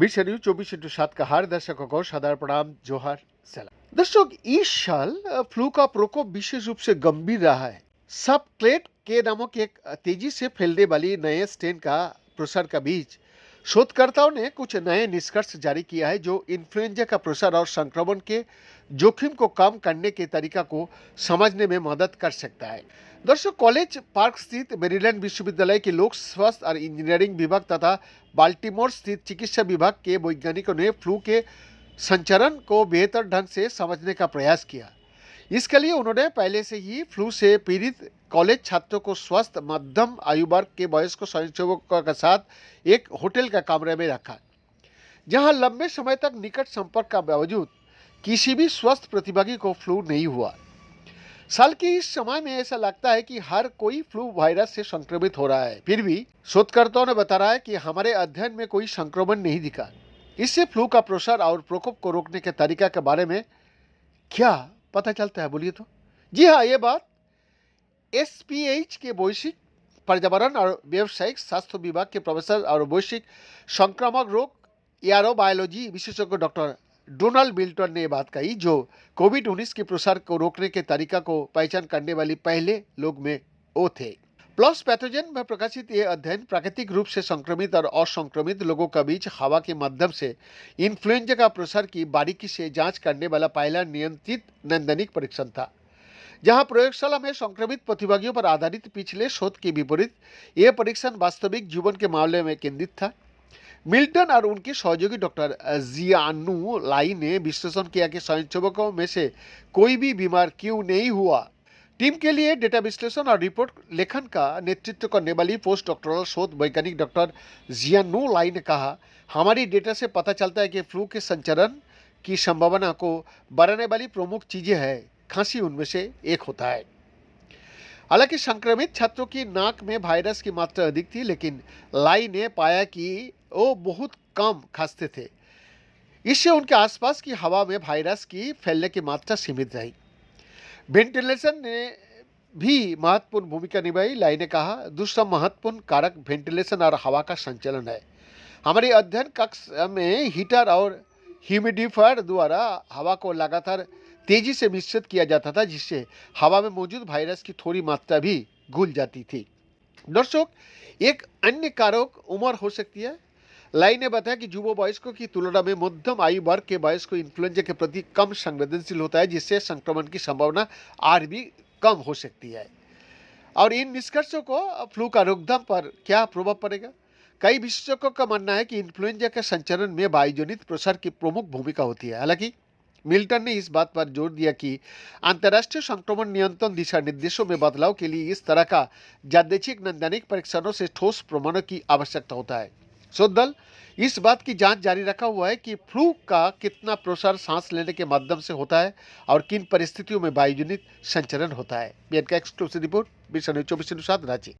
विश्व न्यूज 24/7 का हर दर्शकों को सादर प्रणाम, जोहार, सलाम। दर्शक, इस साल फ्लू का प्रकोप विशेष रूप से गंभीर रहा है। सब क्लेट के नामक एक तेजी से फैलने वाली नए स्ट्रेन का प्रसार का बीच शोधकर्ताओं ने कुछ नए निष्कर्ष जारी किया है जो इन्फ्लुएंजा का प्रसार और संक्रमण के जोखिम को कम करने के तरीका को समझने में मदद कर सकता है। दर्शक, कॉलेज पार्क स्थित मेरीलैंड विश्वविद्यालय के लोक स्वास्थ्य और इंजीनियरिंग विभाग तथा बाल्टीमोर स्थित चिकित्सा विभाग के वैज्ञानिकों ने फ्लू के संचरण को बेहतर ढंग से समझने का प्रयास किया। इसके लिए उन्होंने पहले से ही फ्लू से पीड़ित कॉलेज छात्रों को स्वस्थ मध्यम आयु वर्ग के वयस्क स्वयंसेवकों के साथ एक होटल का कमरे में रखा, जहां लंबे समय तक निकट संपर्क का बावजूद किसी भी स्वस्थ प्रतिभागी को फ्लू नहीं हुआ। साल के इस समय में ऐसा लगता है कि हर कोई फ्लू वायरस से संक्रमित हो रहा है, फिर भी शोधकर्ताओं ने बताया है कि हमारे अध्ययन में कोई संक्रमण नहीं दिखा। इससे फ्लू का प्रसार और प्रकोप को रोकने के तरीका के बारे में क्या पता चलता है, बोलिए तो? जी हाँ, ये बात एसपीएच के वैश्विक पर्यावरण और व्यावसायिक स्वास्थ्य विभाग के प्रोफेसर और वैश्विक संक्रामक रोग एरोबायोलॉजी विशेषज्ञ डॉक्टर डोनाल्ड मिल्टन ने बात कही, जो कोविड-19 के प्रसार को रोकने के तरीका को पहचान करने वाली पहले लोग में वो थे। प्लस पैथोजन में प्रकाशित ये अध्ययन प्राकृतिक रूप से संक्रमित और असंक्रमित लोगों के बीच हवा के माध्यम से इन्फ्लुएंजा का प्रसार की बारीकी से जांच करने वाला पहला नियंत्रित नैदानिक परीक्षण था, जहां प्रयोगशाला में संक्रमित प्रतिभागियों पर आधारित पिछले शोध के विपरीत यह परीक्षण वास्तविक जीवन के मामले में केंद्रित था। मिल्टन और उनके सहयोगी डॉक्टर जियानु लाई ने विश्लेषण किया कि स्वयंसेवकों में से कोई भी बीमार क्यों नहीं हुआ। टीम के लिए डेटा विश्लेषण और रिपोर्ट लेखन का नेतृत्व करने वाली पोस्ट डॉक्टरल शोध वैज्ञानिक डॉक्टर जियानु लाई ने कहा, हमारी डेटा से पता चलता है कि फ्लू के संचरण की संभावना को बढ़ाने वाली प्रमुख चीजें हैं, खांसी उनमें से एक होता है। हालांकि संक्रमित छात्रों की नाक में वायरस की मात्रा अधिक थी, लेकिन लाई ने पाया कि वो बहुत कम खांसते थे। इससे उनके आसपास की हवा में वायरस की फैलने की मात्रा सीमित रही। वेंटिलेशन ने भी महत्वपूर्ण भूमिका निभाई। लाई ने कहा, दूसरा महत्वपूर्ण कारक वेंटिलेशन और हवा का संचलन है। हमारे अध्ययन कक्ष में हीटर और ह्यूमिडिफायर द्वारा हवा को लगातार तेजी से मिश्रित किया जाता था, जिससे हवा में मौजूद वायरस की थोड़ी मात्रा भी घुल जाती थी। दर्शक, एक अन्य कारक उम्र हो सकती है। लाई ने बताया कि युवा वयस्कों की तुलना में मध्यम आयु वर्ग के वयस्क इन्फ्लुएंजा के प्रति कम संवेदनशील होता है, जिससे संक्रमण की संभावना और भी कम हो सकती है। और इन निष्कर्षों को फ्लू का रोकथाम पर क्या प्रभाव पड़ेगा? कई विशेषज्ञों का मानना है कि इन्फ्लुएंजा के संचरण में वायुजनित प्रसार की प्रमुख भूमिका होती है। हालांकि मिल्टन ने इस बात पर जोर दिया कि अंतर्राष्ट्रीय संक्रमण नियंत्रण दिशा निर्देशों में बदलाव के लिए इस तरह का यादृच्छिक नैदानिक परीक्षणों से ठोस प्रमाणों की आवश्यकता होता है। शोध दल इस बात की जांच जारी रखा हुआ है कि फ्लू का कितना प्रसार सांस लेने के माध्यम से होता है और किन परिस्थितियों में वायुजनित संचरण होता है। एक्सक्लूसिव रिपोर्ट, विश्व न्यूज 24/7 रांची।